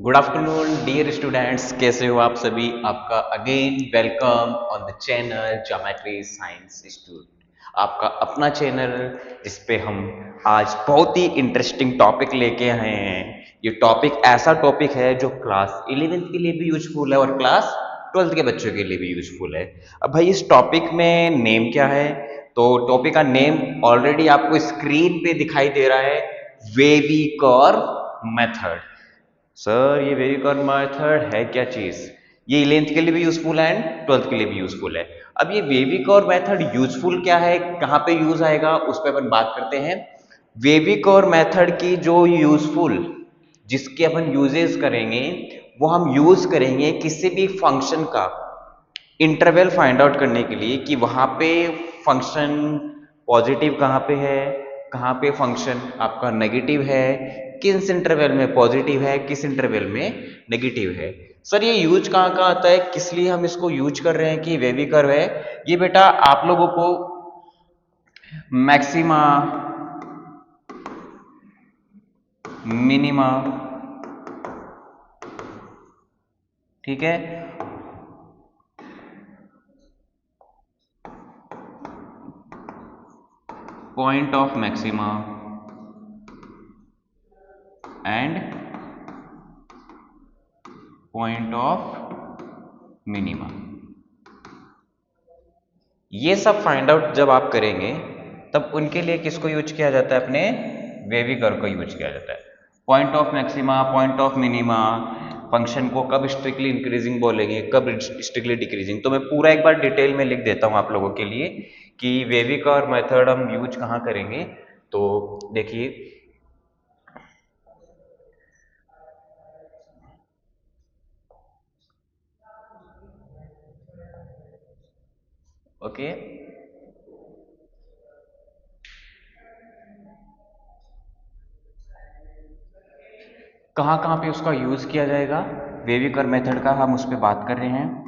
Good afternoon dear students, कैसे हो आप सभी। आपका again welcome on the channel geometry science institute, आपका अपना चैनल जिस पे हम आज बहुत ही इंटरेस्टिंग टॉपिक लेके आए हैं। ये टॉपिक ऐसा टॉपिक है जो क्लास 11th के लिए भी यूजफुल है और क्लास 12th के बच्चों के लिए भी यूजफुल है। अब भाई इस टॉपिक में नेम क्या है, तो टॉपिक का नेम ऑलरेडी आपको स्क्रीन पे दिखाई दे रहा है, वेविकॉर मेथड। सर ये वेरिकॉर्ड मेथड है क्या चीज? ये 11th के लिए भी यूजफुल है एंड 12th के लिए भी यूजफुल है। अब ये वेविकॉर्ड मेथड यूजफुल क्या है, कहाँ पे यूज आएगा, उस पर अपन बात करते हैं। वेविकॉर्ड मेथड की जो यूजफुल, जिसके अपन यूजेस करेंगे, वो हम यूज करेंगे किसी भी फंक्शन का इंटरवल फाइंड आउट करने के लिए कि वहां पे फंक्शन पॉजिटिव कहाँ पे है, कहाँ पे फंक्शन आपका नेगेटिव है, किस इंटरवल में पॉजिटिव है, किस इंटरवल में नेगेटिव है। सर ये यूज कहाँ का आता है, किस लिए हम इसको यूज कर रहे हैं कि वेवी कर्व है? ये बेटा आप लोगों को मैक्सिमा, मिनिमा, ठीक है, point of maxima and point of minima, ये सब फाइंड आउट जब आप करेंगे तब उनके लिए किसको यूज किया जाता है? अपने वेवी कर्व को यूज किया जाता है। Point of maxima, point of minima, function को कब स्ट्रिक्टली इंक्रीजिंग बोलेंगे, कब स्ट्रिक्टली डिक्रीजिंग, तो मैं पूरा एक बार डिटेल में लिख देता हूं आप लोगों के लिए कि वेवी कर्व मेथड हम यूज कहाँ करेंगे। तो देखिए, ओके, कहाँ कहाँ पे उसका यूज किया जाएगा वेवी कर्व मेथड का, हम उस पर बात कर रहे हैं।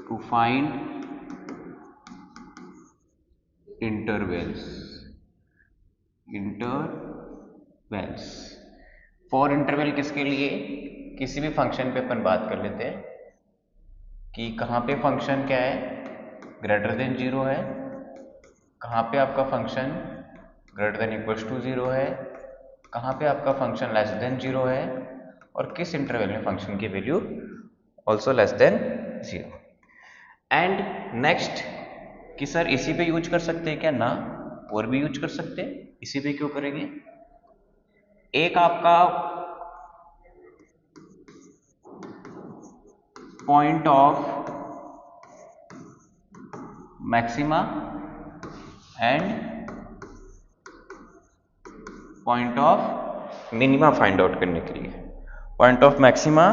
To find intervals, intervals for interval किसके लिए? किसी भी फंक्शन पे अपन बात कर लेते हैं कि कहाँ पे फंक्शन क्या है, ग्रेटर देन जीरो है, कहाँ पे आपका function greater than equals to zero है, कहाँ पे आपका फंक्शन लेस देन जीरो है, और किस इंटरवल में फंक्शन की value also less than zero. And next कि सर इसी पे यूज कर सकते हैं क्या? ना, और भी यूज कर सकते हैं। इसी पे क्यों करेंगे? एक आपका point of maxima and point of minima find out करने के लिए, point of maxima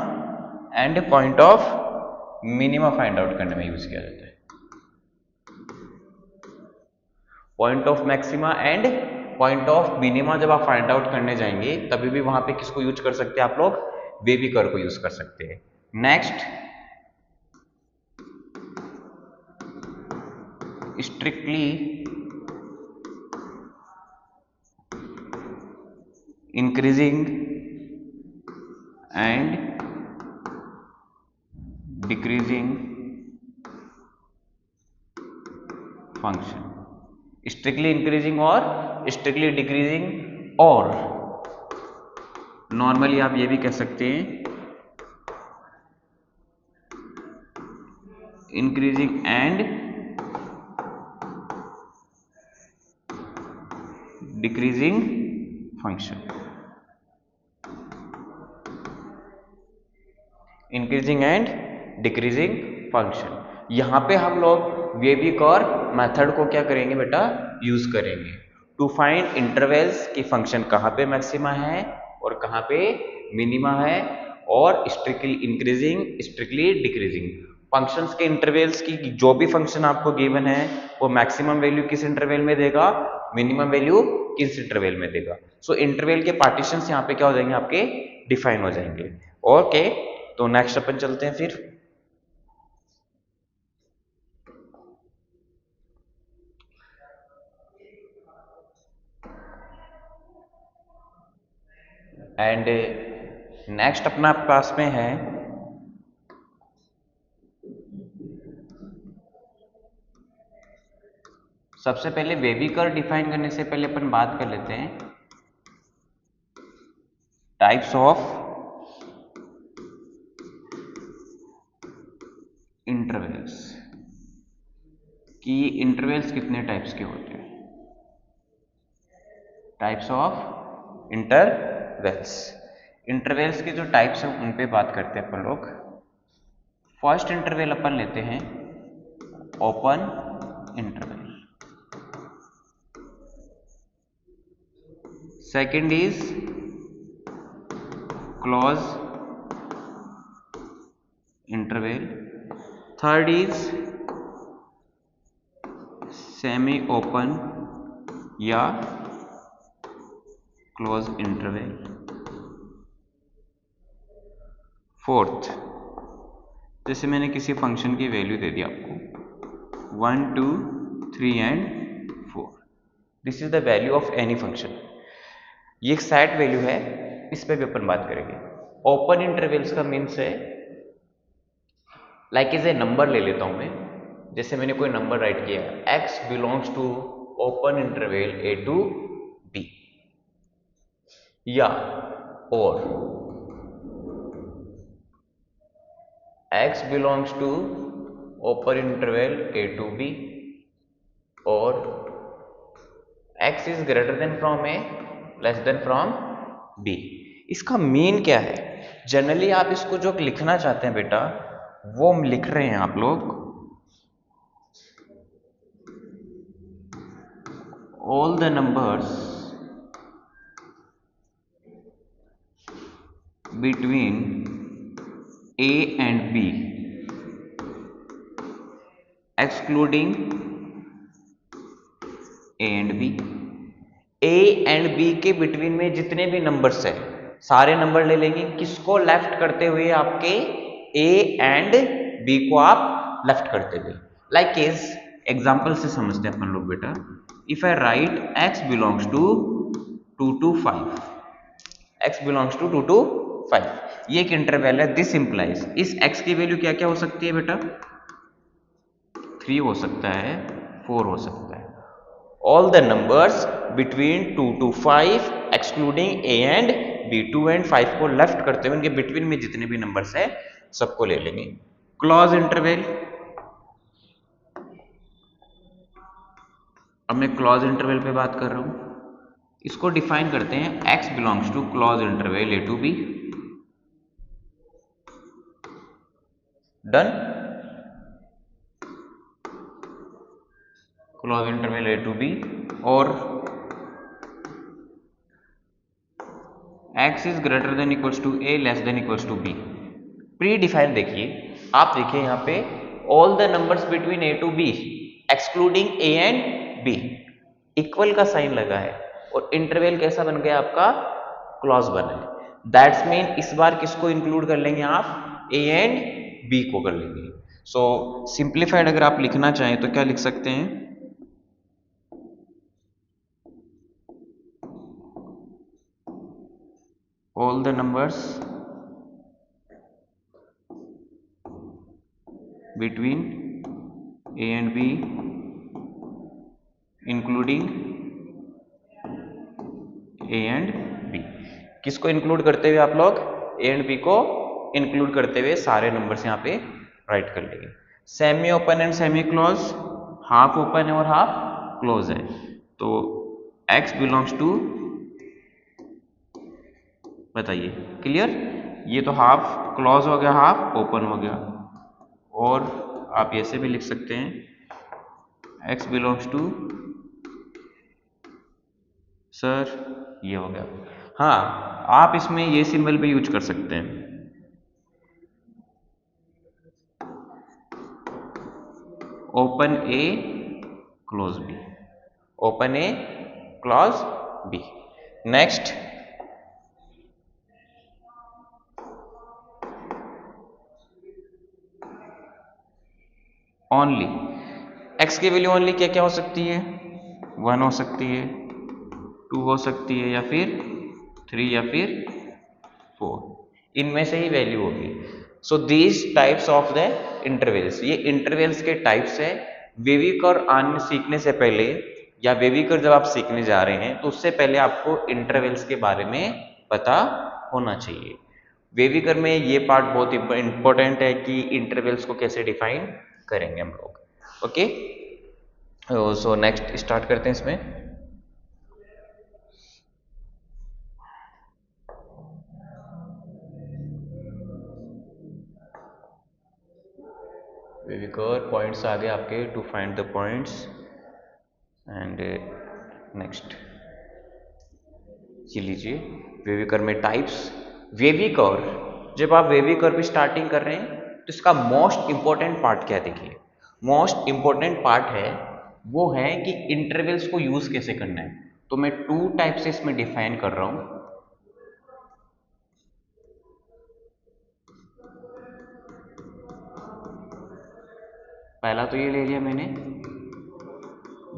and point of minima find out करने में यूज किया जाता है। Point of maxima and point of minima जब आप फाइंड आउट करने जाएंगे तभी भी वहां पे किसको यूज कर सकते हैं आप लोग? वेवी कर्व को यूज कर सकते हैं। Next, strictly increasing and decreasing function, strictly increasing और स्ट्रिक्टली डिक्रीजिंग, और नॉर्मली आप ये भी कह सकते हैं increasing and decreasing function, increasing and decreasing function. यहां पे हम लोग वेविक और मेथड को क्या करेंगे बेटा? यूज करेंगे टू फाइंड इंटरवल्स की फंक्शन कहाँ पे मैक्सिमा है और कहाँ पे मिनिमा है, और strictly increasing strictly decreasing functions के इंटरवल्स की जो भी फंक्शन आपको गिवन है वो मैक्सिमम वैल्यू किस इंटरवल में देगा, मिनिमम वैल्यू किस इंटरवल में देगा। सो इंटरवल के पार्टीशंस यहाँ पे क्या हो जाएंगे आपके? डिफाइन हो जाएंगे। ओके, तो नेक्स्ट अपन चलते हैं फिर। एंड नेक्स्ट अपना पास में है सबसे पहले वेवी कर्व डिफाइन करने से पहले अपन बात कर लेते हैं टाइप्स ऑफ इंटरवल्स कि इंटरवल्स कितने टाइप्स के होते हैं। टाइप्स ऑफ इंटरवल्स, इंटरवल्स के जो टाइप्स हैं उन पे बात करते हैं अपन लोग। फर्स्ट इंटरवल अपन लेते हैं open interval, second is close interval, third is semi open या क्लोज इंटरवल, फोर्थ जैसे मैंने किसी फंक्शन की वैल्यू दे दी आपको 1 2 3 and 4, this is the value of any function, ये एक सेट वैल्यू है, इस पे भी अपन बात करेंगे। ओपन इंटरवल्स का मीन्स है लाइक इज ए नंबर ले लेता हूं मैं, जैसे मैंने कोई नंबर राइट किया x belongs to open interval a to b, या और x belongs to open interval a to b, और x is greater than from a less than from b। इसका मीन क्या है? जनरली आप इसको जो लिखना चाहते हैं बेटा वो लिख रहे हैं आप लोग all the numbers between a and b excluding a and b। a and b के बिटवीन में जितने भी नंबर्स है सारे नंबर ले लेंगे, किसको लेफ्ट करते हुए? आपके a एंड b को आप लेफ्ट करते हुए। लाइक इज एग्जांपल से समझते हैं अपन लोग बेटा, if I write x belongs to 2 to 5, x belongs to 2 to 5, ये एक इंटरवल है, दिस इंप्लाइज इस x की वैल्यू क्या क्या हो सकती है बेटा? 3 हो सकता है, 4 हो सकता है। All the numbers between 2 to 5 excluding a and b, 2 and 5 को लेफ्ट करते हुए उनके बिटवीन में जितने भी नंबर्स है सबको ले लेंगे। क्लोज इंटरवल, अब मैं क्लोज इंटरवल पे बात कर रहा हूं, इसको डिफाइन करते हैं x belongs to close interval a to b, done. Close interval a to b और x is greater than equals to a less than equals to b। Predefine देखिए, आप देखिए यहाँ पे all the numbers between a to b excluding a and b, equal का sign लगा है और इंटरवल कैसा बन गया आपका? क्लोज बना है। दैट्स मीन इस बार किसको इंक्लूड कर लेंगे आप? a एंड b को कर लेंगे। सो सिंप्लीफाइड अगर आप लिखना चाहें तो क्या लिख सकते हैं? All the numbers between a and b including a and b, किसको इंक्लूड करते हुए आप लोग? a एंड b को इंक्लूड करते हुए सारे नंबर्स यहाँ पे राइट कर लेंगे। Semi open and semi close, half open है और हाफ क्लोज है, तो x बिलोंग्स टू, बताइए क्लियर? ये तो हाफ क्लोज हो गया, हाफ ओपन हो गया, और आप ऐसे भी लिख सकते हैं x बिलोंग्स टू, सर ये हो गया। हाँ, आप इसमें ये सिंबल भी यूज कर सकते हैं, open A close B, open A close B. Next only, x की वैल्यू ओनली क्या क्या हो सकती है? 1 हो सकती है, 2 हो सकती है, या फिर 3 या फिर 4, इनमें से ही वैल्यू होगी। So these types of the intervals, ये इंटरवल्स के टाइप्स है। वेविक और आन्य सीखने से पहले या वेविकर जब आप सीखने जा रहे हैं तो उससे पहले आपको इंटरवल्स के बारे में पता होना चाहिए। वेविकर में ये पार्ट बहुत इंपॉर्टेंट है कि इंटरवल्स को कैसे डिफाइन करेंगे हम लोग। ओके, सो नेक्स्ट स्टार्ट करते हैं इसमें। वेविकर पॉइंट्स आ गए आपके, to find the points and next ये लीजिए। वेविकर में टाइप्स, वेविकर, जब आप वेविकर भी स्टार्टिंग कर रहे हैं तो इसका मोस्ट इंपॉर्टेंट पार्ट क्या देखिए, मोस्ट इंपॉर्टेंट पार्ट है वो है कि इंटरवल्स को यूज कैसे करना है। तो मैं टू टाइप से इसमें डिफाइन कर रहा हूं। पहला तो ये ले लिया मैंने,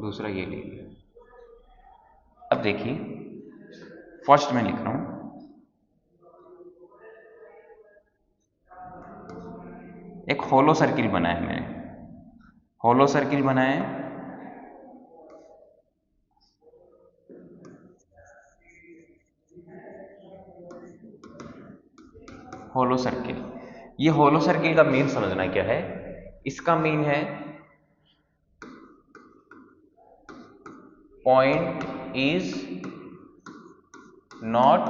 दूसरा ये ले लिया। अब देखिए फर्स्ट मैं लिख रहा हूं, एक होलो सर्किल बनाया मैंने, होलो सर्किल बनाया है। होलो सर्किल, ये होलो सर्किल का मीन समझना क्या है। इसका मीन है पॉइंट इज नॉट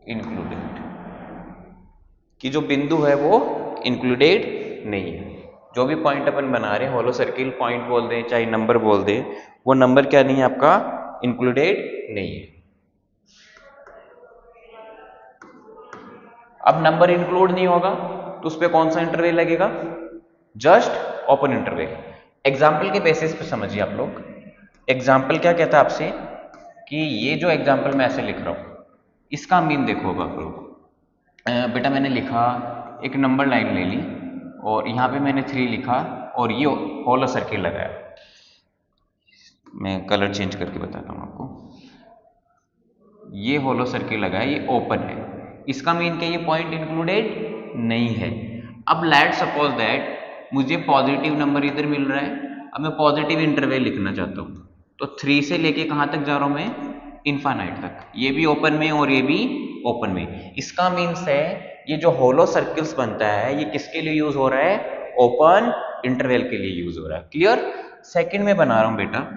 इंक्लूडेड, कि जो बिंदु है वो इंक्लूडेड नहीं है। जो भी पॉइंट अपन बना रहे हैं होलो सर्किल, पॉइंट बोल दें चाहे नंबर बोल दें, वो नंबर क्या नहीं है आपका, इंक्लूडेड नहीं है। अब नंबर इंक्लूड नहीं होगा तो उस पर कौन सा इंटरवल लगेगा, जस्ट ओपन इंटरवल। एग्जाम्पल के बेसिस पे समझिए आप लोग। एग्जाम्पल क्या कहता है आपसे कि ये जो एग्जाम्पल मैं ऐसे लिख रहा हूं, इसका मीन देखो आप लोग। बेटा मैंने लिखा, एक नंबर लाइन ले ली और यहाँ पे मैंने 3 लिखा और ये होलो सर्किल लगाया। मैं कलर चेंज करके बताता हूँ आपको। ये होलो सर्किल लगाया, ये ओपन है, इसका मीन क्या, ये पॉइंट इंक्लूडेड नहीं है। अब लेट सपोज दैट मुझे पॉजिटिव नंबर इधर मिल रहा है, अब मैं पॉजिटिव इंटरवल लिखना चाहता हूँ, तो 3 से लेके कहाँ तक जा रहा हूँ मैं, इन्फानाइट तक। ये भी ओपन में और ये भी ओपन में। इसका मीन्स है ये जो होलो सर्किल्स बनता है ये किसके लिए यूज हो रहा है, ओपन इंटरवल के लिए यूज हो रहा है। क्लियर। सेकंड में बना रहा हूं बेटा,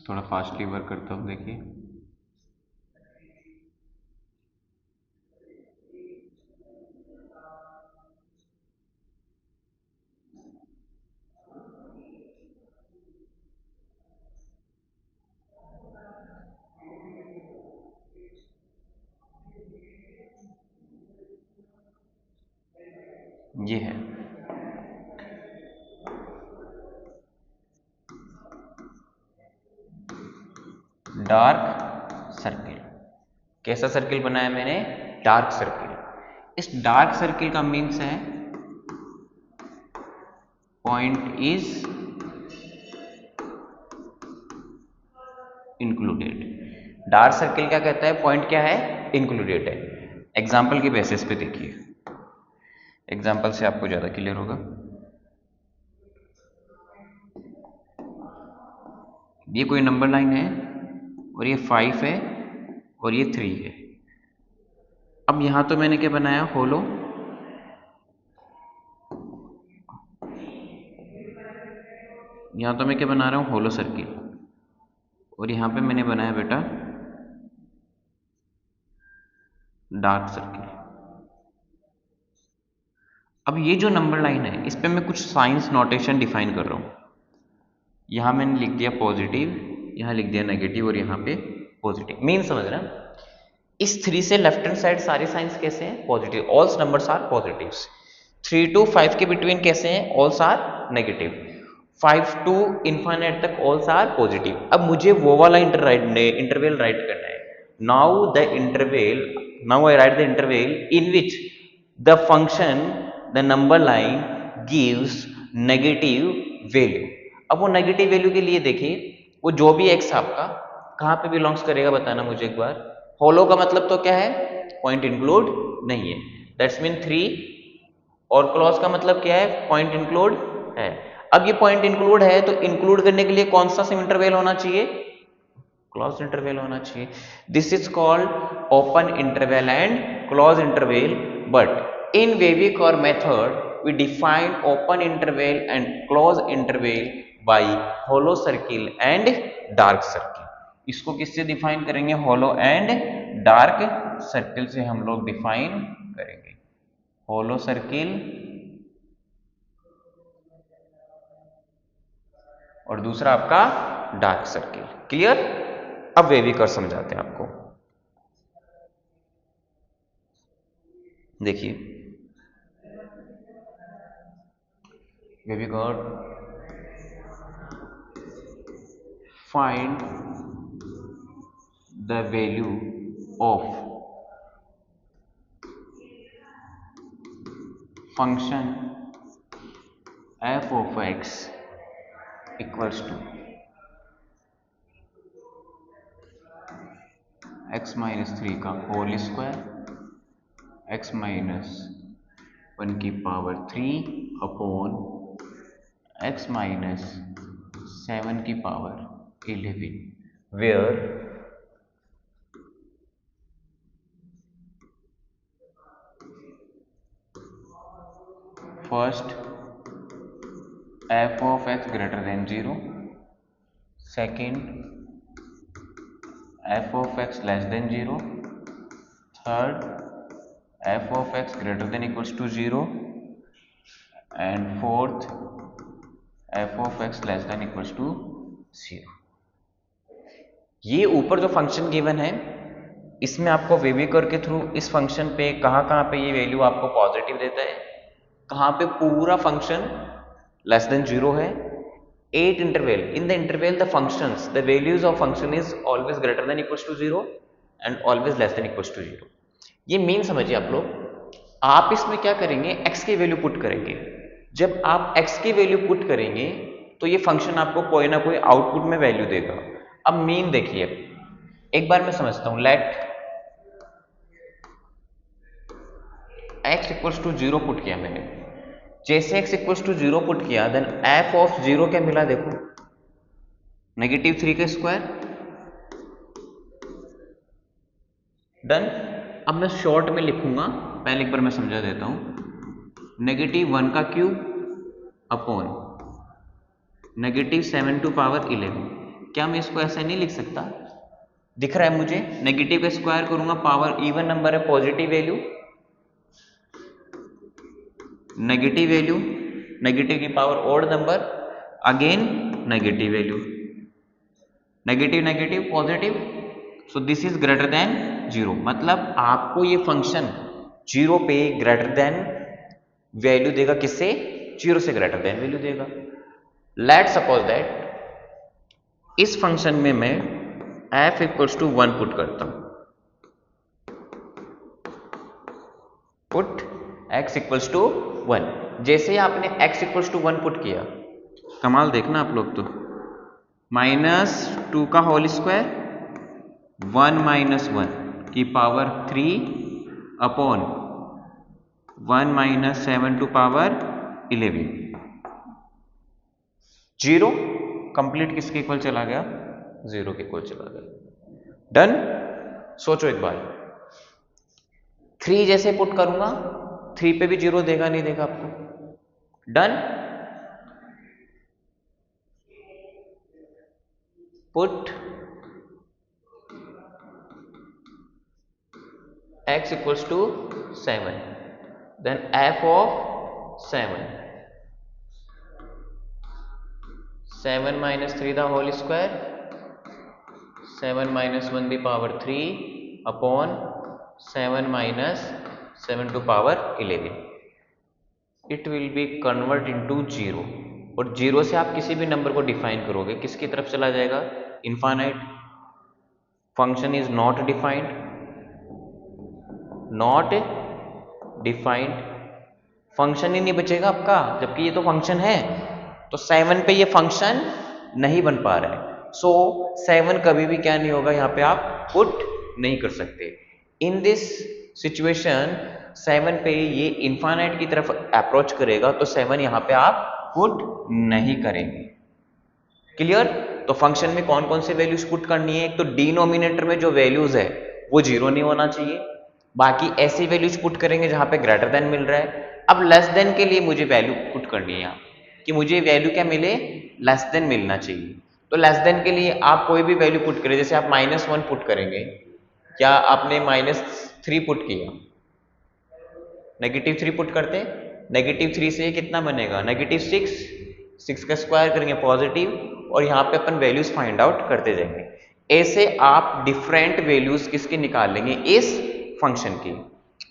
थोड़ा फास्टली वर्क करता हूं, देखिए। ये है डार्क सर्किल। कैसा सर्किल बनाया मैंने, डार्क सर्किल। इस डार्क सर्किल का मीन्स है point is included. Dark circle क्या कहता है, पॉइंट क्या है, इंक्लूडेड है। एग्जाम्पल के बेसिस पे देखिए, एग्जाम्पल से आपको ज्यादा क्लियर होगा। ये कोई नंबर लाइन है और ये 5 है और ये 3 है। अब यहां तो मैंने क्या बनाया, होलो, यहां तो मैं क्या बना रहा हूं, होलो सर्किल, और यहां पे मैंने बनाया बेटा डार्क सर्किल। अब ये जो नंबर लाइन है इस पे मैं कुछ साइंस नोटेशन डिफाइन कर रहा हूँ। यहाँ मैंने लिख दिया पॉजिटिव, यहाँ लिख दिया नेगेटिव और यहाँ पे पॉजिटिव। मीन समझ रहे हैं? इस 3 से लेफ्ट हैंड साइड सारे साइंस कैसे हैं? Positive, all numbers are positives. 3 to 5 के बिटवीन कैसे हैं? All's are negative. 5 to infinite तक ऑल्स आर पॉजिटिव। अब मुझे वो वाला इंटरवल राइट करना है। Now the interval, now I right the interval in which the function, the number line gives negative value. अब वो नेगेटिव वैल्यू के लिए देखिए, वो जो भी एक्स आपका कहाँ पे बिलोंग्स करेगा बताना मुझे एक बार। होलो का मतलब तो क्या है? पॉइंट इंक्लूड नहीं है, दैट्स मीन 3। और क्लॉज का मतलब क्या है? पॉइंट इंक्लूड है। अब ये पॉइंट इंक्लूड है तो इंक्लूड करने के लिए कौन सा इंटरवल होना चाहिए? क्लोज इंटरवल होना चाहिए। This is called open interval and close interval. But in wavy curve method we define open interval and close interval by hollow circle and dark circle। इसको किससे डिफाइन करेंगे? hollow and dark circle से हम लोग define करेंगे। hollow circle और दूसरा आपका डार्क सर्किल। क्लियर? अब वेविकर समझाते हैं आपको। देखिए वेविकर, find the value of function f of x equals to x minus 3 का होल स्क्वायर, x minus 1 की पावर 3 अपॉन x minus 7 की power 11, where first f of x greater than 0, second f of x less than 0, third f of x greater than equals to 0, and fourth f of x less than equals to 0। ये ऊपर जो function given है इसमें आपको वेविकर के through इस function पे कहाँ पे ये वैल्यू आपको पॉजिटिव देता है, कहाँ पे पूरा फंक्शन लेस देन 0 है। 8 interval, in the interval the functions, the values of function is always greater than equals to 0 and always less than equals to 0। ये मीन समझिए आप लोग। आप इसमें क्या करेंगे? x की वैल्यू पुट करेंगे। जब आप x की वैल्यू पुट करेंगे तो ये फंक्शन आपको कोई ना कोई आउटपुट में वैल्यू देगा। अब मीन देखिए, एक बार मैं समझता हूं। Let x equals to 0 put किया मैंने। जैसे x इक्वल्स टू 0 पुट किया देन f ऑफ 0 क्या मिला? देखो -3 का स्क्वायर। डन। अब मैं शॉर्ट में लिखूंगा, पहले एक बार मैं समझा देता हूं। -1 का क्यूब अपॉन -7 टू पावर 11। क्या मैं इसको ऐसे नहीं लिख सकता? दिख रहा है मुझे? नेगेटिव का स्क्वायर करूंगा, पावर इवन नंबर है, positive value, negative value, negative की power odd number, again negative value, negative negative positive. So this is greater than 0। मतलब आपको ये फंक्शन 0 पे ग्रेटर देन वैल्यू देगा। किससे? 0 से ग्रेटर देन वैल्यू देगा। लेट सपोज दैट इस फंक्शन में मैं f इक्वल्स टू 1 पुट करता हूं। Put x equals to 1। जैसे ही आपने x इक्वल्स टू 1 पुट किया, कमाल देखना आप लोग तो, -2 का होल स्क्वायर, 1 माइनस 1 की power 3 upon 1 minus 7 to power 11। 0 complete किसके इक्वल चला गया? 0 के इक्वल चला गया। डन। सोचो एक बार, 3 जैसे पुट करूंगा 3 पे भी 0 देगा नहीं देगा आपको? Done. Put x equals to 7, then f of 7, 7 minus 3 the whole square, 7 minus 1 the power 3 upon 7 minus 7 to power 11. It will be convert into 0 और 0 से आप किसी भी नंबर को डिफाइन करोगे किसकी तरफ चला जाएगा? Infinite. Function is not defined, not defined, function ही नहीं बचेगा आपका, जबकि ये तो फंक्शन है. तो 7 पे ये फंक्शन नहीं बन पा रहा है. सो 7 कभी भी क्या नहीं होगा, यहाँ पे आप पुट नहीं कर सकते. इन दिस सिचुएशन 7 पे ये इनफाइनाइट की तरफ अप्रोच करेगा, तो 7 यहाँ पे आप पुट नहीं करेंगे. क्लियर? तो फंक्शन में कौन कौन से वैल्यूज पुट करनी है? एक तो डिनोमिनेटर में जो वैल्यूज है वो 0 नहीं होना चाहिए. बाकी ऐसी वैल्यूज पुट करेंगे जहां पे ग्रेटर देन मिल रहा है. अब लेस देन के लिए मुझे वैल्यू पुट करनी है यहाँ, कि मुझे वैल्यू क्या मिले? लेस देन मिलना चाहिए. तो लेस देन के लिए आप कोई भी वैल्यू पुट करें, जैसे आप -1 पुट करेंगे, क्या आपने -3 पुट किया, -3 पुट करते, -3 से कितना बनेगा? -6. 6 का स्क्वायर करेंगे पॉजिटिव, और यहाँ पे अपन वैल्यूज फाइंड आउट करते जाएंगे. ऐसे आप डिफरेंट वैल्यूज किसकी निकाल लेंगे? इस फंक्शन की.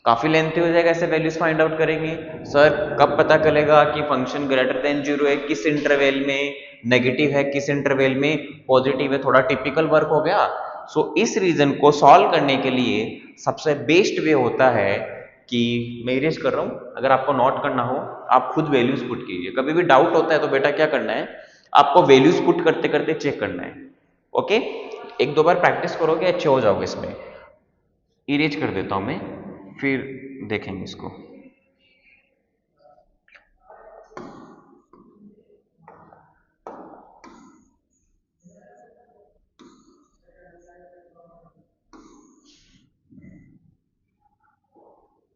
काफी लेंथी हो जाएगा ऐसे वैल्यूज फाइंड आउट करेंगे. सर कब पता चलेगा कि फंक्शन ग्रेटर देन 0 है, किस इंटरवल में नेगेटिव है, किस इंटरवल में पॉजिटिव है? थोड़ा टिपिकल वर्क हो गया. सो इस रीजन को सॉल्व करने के लिए सबसे बेस्ट वे होता है कि मैं इरेज कर रहा हूं, अगर आपको नोट करना हो आप खुद वैल्यूज पुट कीजिए. कभी भी डाउट होता है तो बेटा क्या करना है, आपको वैल्यूज पुट करते करते चेक करना है. ओके, एक दो बार प्रैक्टिस करोगे अच्छे हो जाओगे इसमें. इरेज कर देता हूं मैं, फिर देखेंगे इसको.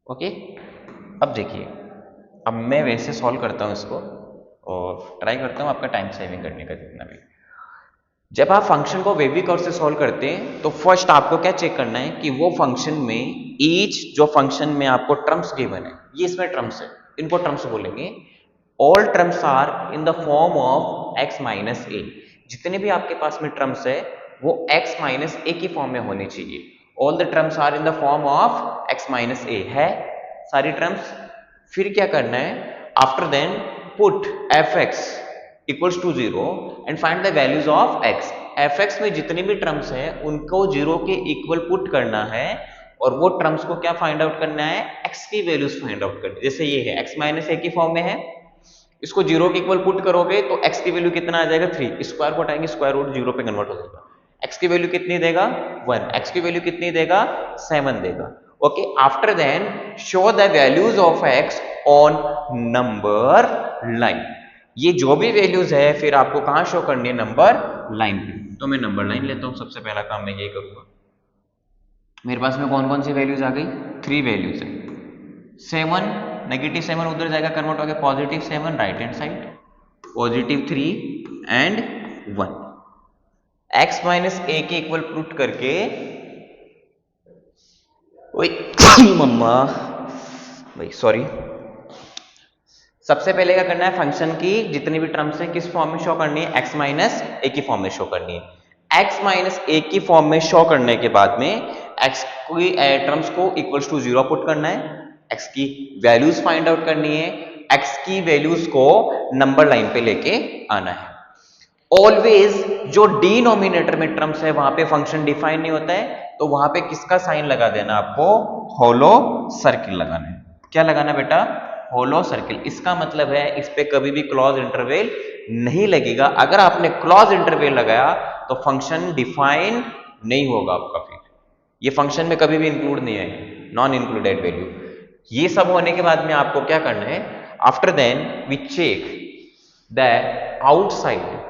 ओके, अब देखिए, अब मैं वैसे सॉल्व करता हूं इसको और ट्राई करता हूं आपका टाइम सेविंग करने का जितना भी. जब आप फंक्शन को वेवी कर्व से सॉल्व करते हैं तो फर्स्ट आपको क्या चेक करना है कि वो फंक्शन में ईच जो फंक्शन में आपको टर्म्स गिवन है, ये इसमें टर्म्स है, इनको टर्म्स बोलेंगे. All terms are in the form of x minus A. जितने भी आपके पास में टर्म्स है वो x माइनस ए की फॉर्म में होने चाहिए. All the terms are in the form of x minus A है सारी टर्म्स. फिर क्या करना है? After then put fx equals to 0 and find the values of x. fx में जितने भी टर्म्स हैं उनको 0 के इक्वल पुट करना है, और वो टर्म्स को क्या फाइंड आउट करना है? x की वैल्यूज फाइंड आउट करनी. जैसे ये है x माइनस ए की फॉर्म में है, इसको 0 के इक्वल पुट करोगे तो x की वैल्यू कितना आ जाएगा? 3. स्क्वायर को हटाएंगे, स्क्वायर रूट 0 पे कन्वर्ट हो जाएगा. x की वैल्यू कितनी देगा? 1. x की वैल्यू कितनी देगा? 7 देगा. Okay, after then show the values of x on number line. ये जो भी वैल्यूज है फिर आपको कहां शो करनी है? नंबर लाइन पे. तो मैं नंबर लाइन लेता हूं, सबसे पहला काम मैं ये करूंगा. मेरे पास में कौन कौन सी वैल्यूज आ गई? 3 वैल्यूज है. 7, -7 उधर जाएगा, कन्वर्ट हो गया +7 right hand side, +3 and 1. x minus A के इक्वल पुट करके, मम्मा भाई सॉरी, सबसे पहले क्या करना है? फंक्शन की जितनी भी टर्म्स है किस फॉर्म में शो करनी है? x माइनस ए की फॉर्म में शो करनी है. x माइनस ए की फॉर्म में शो करने के बाद में x की टर्म्स को इक्वल्स टू 0 पुट करना है, x की वैल्यूज फाइंड आउट करनी है, x की वैल्यूज को नंबर लाइन पे लेके आना है. ऑलवेज जो डिनोमिनेटर में टर्म्स है वहां पे फंक्शन डिफाइन नहीं होता है, तो वहां पे किसका साइन लगा देना? आपको होलो सर्किल लगाना है. क्या लगाना बेटा? होलो सर्किल. इसका मतलब है इस पे कभी भी क्लॉज इंटरवल नहीं लगेगा. अगर आपने क्लॉज इंटरवल लगाया तो फंक्शन डिफाइन नहीं होगा आपका. फिर ये फंक्शन में कभी भी इंक्लूड नहीं आएगी, नॉन इंक्लूडेड वैल्यू. ये सब होने के बाद में आपको क्या करना है? After then we check the outside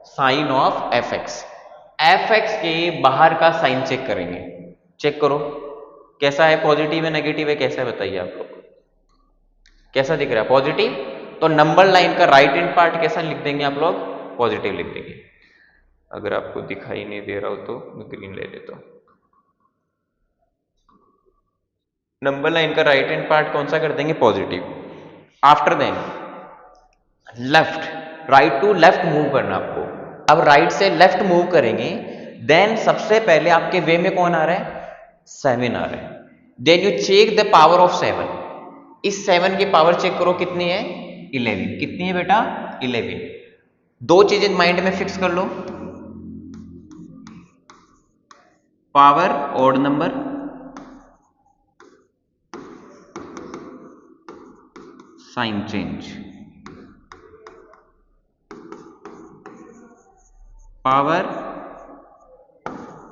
sign of fx. fx के बाहर का साइन चेक करेंगे. चेक करो कैसा है, पॉजिटिव है नेगेटिव है, कैसा है बताइए आप लोग, कैसा दिख रहा है? पॉजिटिव. तो नंबर लाइन का राइट हैंड पार्ट कैसा लिख देंगे आप लोग? पॉजिटिव लिख देंगे. अगर आपको दिखाई नहीं दे रहा हो तो मैं ग्रीन ले लेता हूं. नंबर लाइन का राइट हैंड पार्ट कौन सा कर देंगे? Positive. After then left, right to left move करना आपको। अब राइट से लेफ्ट मूव करेंगे, देन सबसे पहले आपके वे में कौन आ रहा है? 7 आ रहा है। Then you check the power of 7। इस 7 की पावर चेक करो कितनी है? 11। कितनी है बेटा? 11। दो चीजें माइंड में फिक्स कर लो, power odd number, sign change. Power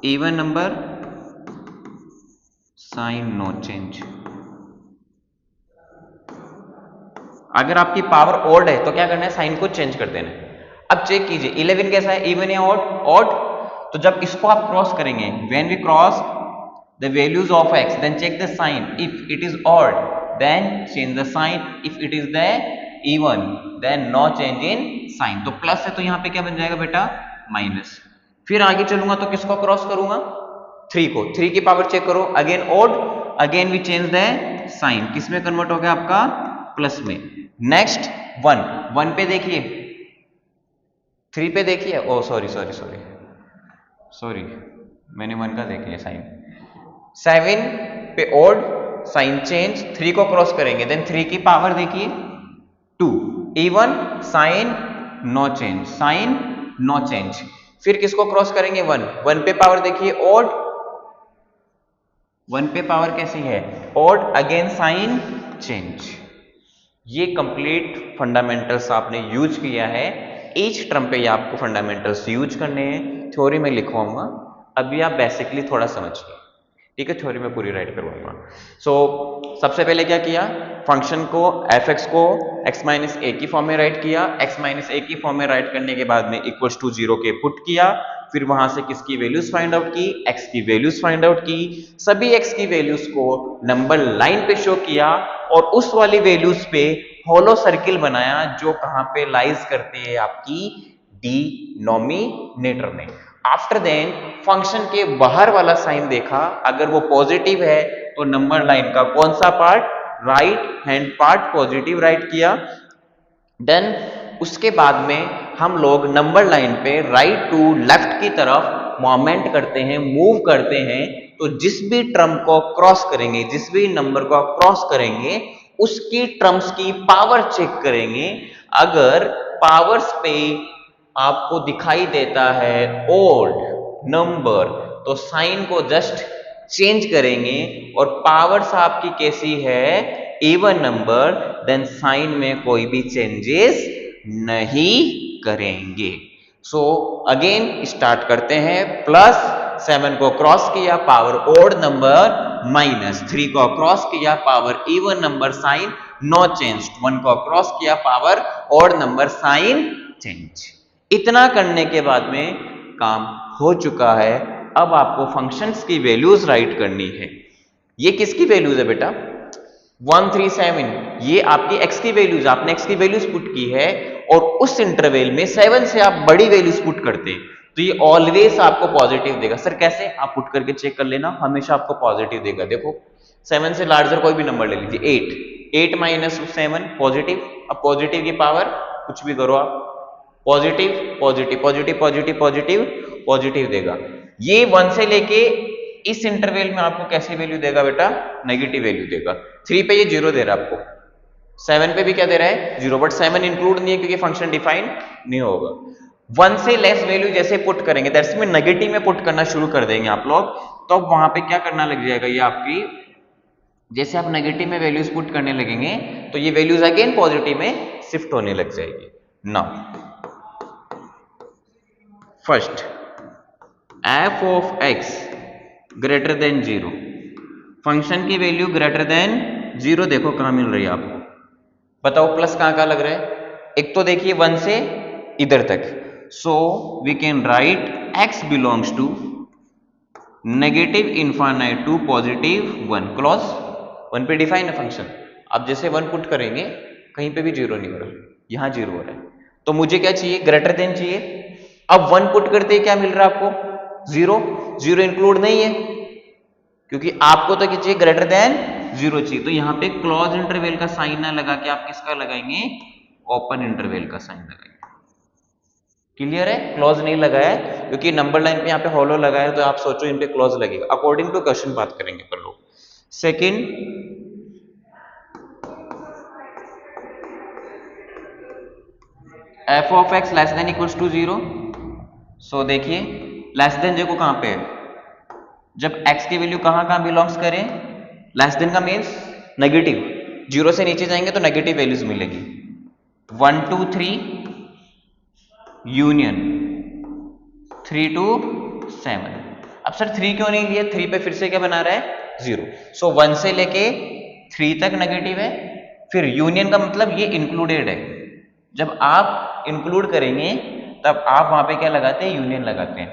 even number, sign no change. अगर आपकी पावर ऑड है तो क्या करना है? साइन को चेंज कर देना है। अब चेक कीजिए 11 कैसा है? इवन या ऑड? ऑड। तो जब इसको आप क्रॉस करेंगे, when we cross the values of x, then check the sign. If it is odd then change the sign, if it is the even then no change in sign. तो plus है तो यहां पे क्या बन जाएगा बेटा? माइनस। फिर आगे चलूंगा तो किसको क्रॉस करूंगा? 3 को। 3 की पावर चेक करो, again odd, again we change the sign. किस में कन्वर्ट हो गया आपका? प्लस में। नेक्स्ट 1, 1 पे देखिए, 3 पे देखिए, ओ सॉरी सॉरी सॉरी सॉरी, मैंने 1 का देख लिया साइन। 7 पे ऑड, साइन चेंज, 3 को क्रॉस करेंगे, देन 3 की पावर देखिए 2, even, sign no change, sign no change. फिर किसको क्रॉस करेंगे? 1, 1 पे पावर देखिए ऑड, 1 पे पावर कैसी है? Odd, again sine change. ये कंप्लीट फंडामेंटल्स आपने यूज किया है। ईच टर्म पे ये आपको फंडामेंटल्स यूज करने हैं। थ्योरी में लिखवाऊंगा, अभी आप बेसिकली थोड़ा समझिए, ठीक है? थ्योरी में पूरी राइट करवाऊंगा। सबसे पहले क्या किया? फंक्शन को, एफ एक्स को x माइनस ए की फॉर्म में राइट किया। x माइनस ए की फॉर्म में राइट करने के बाद में इक्वल्स टू 0 के पुट किया। फिर वहां से किसकी वैल्यूज फाइंड आउट की? x की वैल्यूज फाइंड आउट की। सभी x की वैल्यूज को नंबर लाइन पे शो किया और उस वाली वैल्यूज पे होलो सर्किल बनाया जो कहां पे लाइज करते हैं? आपकी डिनोमिनेटर में। आफ्टर देन फंक्शन के बाहर वाला साइन देखा, अगर वो पॉजिटिव है तो नंबर लाइन का कौन सा part? Right hand part positive right किया। देन उसके बाद में हम लोग नंबर लाइन पे राइट टू लेफ्ट की तरफ मूवमेंट करते हैं, मूव करते हैं। तो जिस भी टर्म को क्रॉस करेंगे, जिस भी नंबर को क्रॉस करेंगे, उसकी टर्म्स की पावर चेक करेंगे। अगर पावर्स पे आपको दिखाई देता है ओड नंबर, तो साइन को जस्ट चेंज करेंगे। और पावर्स आपकी कैसी है? इवन नंबर, देन साइन में कोई भी चेंजेस नहीं करेंगे। अगेन स्टार्ट करते हैं। +7 को क्रॉस किया, पावर ओड नंबर, -3 को क्रॉस किया, power even number, sign no change. 1 को क्रॉस किया, power odd number, sign change. इतना करने के बाद में काम हो चुका है। अब आपको फंक्शंस की वैल्यूज राइट करनी है। ये किसकी वैल्यूज है बेटा? 1 3 7, ये आपकी x की वैल्यूज, आपने x की वैल्यूज पुट की है और उस इंटरवल में 7 से आप बड़ी वैल्यूज पुट करते हैं तो ये ऑलवेज आपको पॉजिटिव देगा। सर कैसे? आप पुट करके चेक कर लेना, हमेशा आपको पॉजिटिव देगा। देखो 7 से लार्जर कोई भी नंबर ले लीजिए, 8 माइनस 7 पॉजिटिव। अब पॉजिटिव की पावर कुछ भी करो आप, positive positive positive positive positive positive देगा। ये 1 से लेके इस इंटरवल में आपको कैसी वैल्यू देगा बेटा? नेगेटिव वैल्यू देगा। 3 पे ये 0 दे रहा है आपको, 7 पे भी क्या दे रहा है? 0, बट 7 इंक्लूड नहीं है क्योंकि फंक्शन डिफाइन नहीं होगा। 1 से लेस वैल्यू जैसे पुट करेंगे, दैट्स मीन नेगेटिव में पुट करना शुरू कर देंगे आप लोग, तो वहां पे क्या करना लग जाएगा? ये आपकी, जैसे आप नेगेटिव में वैल्यूज पुट करने लगेंगे तो ये वैल्यूज अगेन पॉजिटिव में शिफ्ट होने लग जाएगी। Now first f of x greater than 0, function की वैल्यू ग्रेटर देन 0 देखो कहां मिल रही है आपको? बताओ प्लस कहां लग रहा है? एक तो देखिए 1 से इधर तक, so we can write x belongs to negative infinite to +1 close 1 पे डिफाइन है फंक्शन। अब जैसे 1 पुट करेंगे कहीं पे भी 0 नहीं हो रहा, यहां 0 हो रहा है, तो मुझे क्या चाहिए? ग्रेटर देन चाहिए। अब 1 पुट करते ही क्या मिल रहा है आपको? 0 इंक्लूड नहीं है क्योंकि आपको तो क्या चाहिए? ग्रेटर देन 0 चाहिए, तो यहाँ पे क्लोज इंटरवल का साइन ना लगा के आप किसका लगाएंगे, ओपन इंटरवल का साइन लगाएंगे। क्लियर है, क्लोज नहीं लगाया है क्योंकि नंबर लाइन पे यहाँ पे हॉलो लगा है, तो आप सोचो इन पे क्लोज लगेगा। अकॉर्डिंग टू क्वेश्चन बात करेंगे पर लोग। Second, f of x less than equals to 0। So देखिए लेस देन देखो कहां पे है, जब x की वैल्यू कहां कहां बिलोंग्स करें, लेस देन का मीन्स नेगेटिव, 0 से नीचे जाएंगे तो नेगेटिव वैल्यूज मिलेगी। 1 2 3 यूनियन 3 2 7। अब सर 3 क्यों नहीं लिया, 3 पे फिर से क्या बना रहा है, 0। सो 1 से लेके 3 तक नेगेटिव है, फिर यूनियन का मतलब ये इंक्लूडेड है। जब आप इंक्लूड करेंगे तब आप वहां पे क्या लगाते हैं, यूनियन लगाते हैं।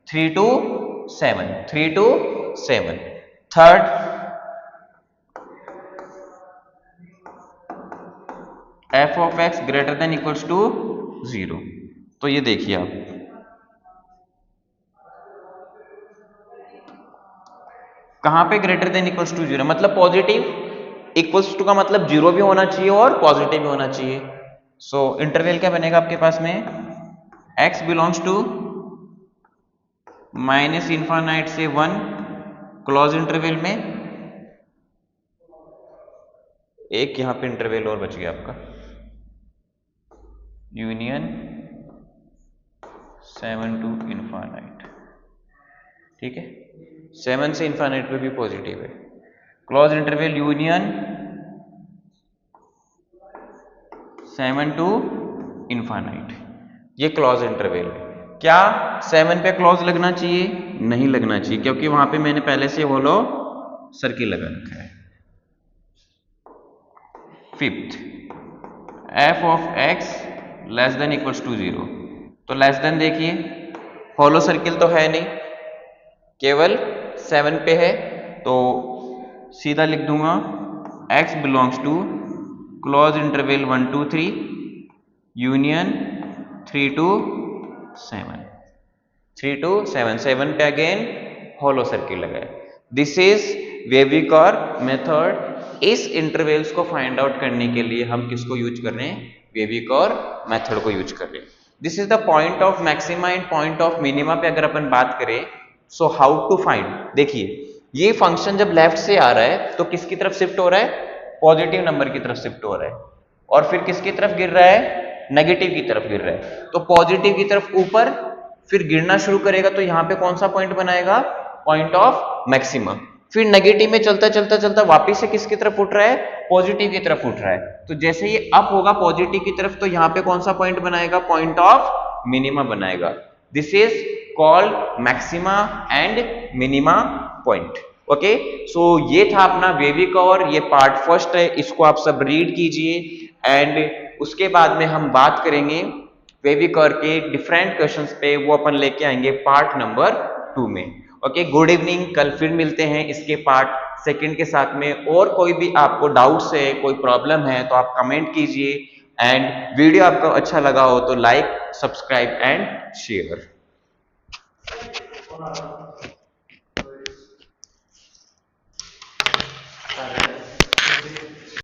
3 2 7, 3 2 7। Third, f of x greater than equals to 0। तो ये देखिए आप, कहां पे ग्रेटर देन इक्वल्स टू 0, मतलब पॉजिटिव, इक्वल्स टू का मतलब 0 भी होना चाहिए और पॉजिटिव भी होना चाहिए। सो इंटरवल क्या बनेगा आपके पास में, x belongs to minus infinite से 1, क्लोज इंटरवल में, एक यहां पे इंटरवल और बच गया आपका, यूनियन 7 टू इन्फानाइट। ठीक है, 7 से इन्फानाइट पे भी पॉजिटिव है, close interval union 7 to infinite, ये क्लोज इंटरवल है। क्या 7 पे क्लोज लगना चाहिए, नहीं लगना चाहिए, क्योंकि वहां पे मैंने पहले से होलो सर्किल लगा रखा है। Fifth, f of x less than equals to 0। तो लेस देन देखिए, होलो सर्किल तो है नहीं, केवल 7 पे है, तो सीधा लिख दूंगा x belongs to close interval 1 2 3 union 3 to 7, 3 to 7, 7 पे अगेन होलो सर्किल लगा है। This is wavy curve method. इस इंटरवल्स को फाइंड आउट करने के लिए हम किसको यूज कर रहे हैं, वेविकर मेथड को यूज कर रहे हैं। This is the point of maxima and point of minima पे अगर अपन बात करें, सो हाउ टू फाइंड, देखिए ये फंक्शन जब लेफ्ट से आ रहा है तो किसकी तरफ शिफ्ट हो रहा है, पॉजिटिव नंबर की तरफ शिफ्ट हो रहा है, और फिर किसकी तरफ गिर रहा है, नेगेटिव की तरफ गिर रहा है। तो पॉजिटिव की तरफ ऊपर, फिर गिरना शुरू करेगा तो यहाँ पे कौन सा पॉइंट बनाएगा, पॉइंट ऑफ मैक्सिमा। फिर नेगेटिव में चलता चलता चलता वापिस से किसकी तरफ उठ रहा है, पॉजिटिव की तरफ उठ रहा है। तो जैसे ये अप होगा पॉजिटिव की तरफ, तो यहाँ पे कौन सा पॉइंट बनाएगा, पॉइंट ऑफ मिनिमा बनाएगा। This is called maxima and minima point. Okay, so ये था अपना वेविकर, ये पार्ट फर्स्ट है, इसको आप सब रीड कीजिए एंड उसके बाद में हम बात करेंगे वेविकर के डिफरेंट क्वेश्चंस पे, वो अपन लेके आएंगे पार्ट नंबर 2 में। ओके, गुड इवनिंग, कल फिर मिलते हैं इसके पार्ट सेकंड के साथ में। और कोई भी आपको डाउट्स है, कोई प्रॉब्लम है तो आप कमेंट कीजिए एंड वीडियो आपको अच्छा लगा हो तो लाइक, सब्सक्राइब एंड शेयर।